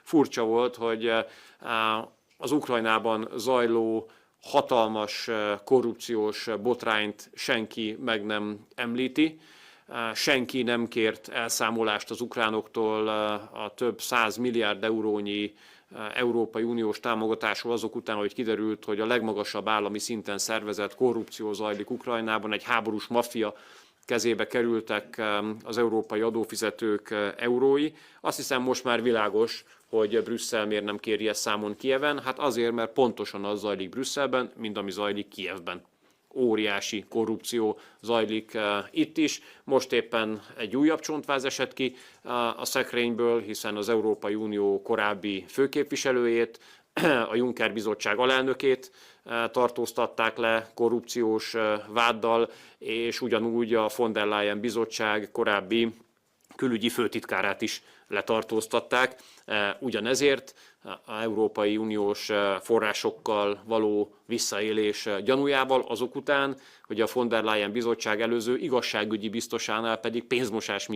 Furcsa volt, hogy az Ukrajnában zajló hatalmas korrupciós botrányt senki meg nem említi. Senki nem kért elszámolást az ukránoktól a több 100 milliárd eurónyi Európai Uniós támogatásról azok után, hogy kiderült, hogy a legmagasabb állami szinten szervezett korrupció zajlik Ukrajnában, egy háborús maffia kezébe kerültek az európai adófizetők eurói. Azt hiszem, most már világos, hogy Brüsszel miért nem kéri ezt számon Kijeven. Hát azért, mert pontosan az zajlik Brüsszelben, mint ami zajlik Kijevben. Óriási korrupció zajlik itt is. Most éppen egy újabb csontváz esett ki a szekrényből, hiszen az Európai Unió korábbi főképviselőjét, a Juncker bizottság alelnökét tartóztatták le korrupciós váddal, és ugyanúgy a von der Leyen bizottság korábbi külügyi főtitkárát is letartóztatták. Ugyanezért az Európai Uniós forrásokkal való visszaélés gyanújával, azok után, hogy a von der Leyen bizottság előző igazságügyi biztosánál pedig pénzmosás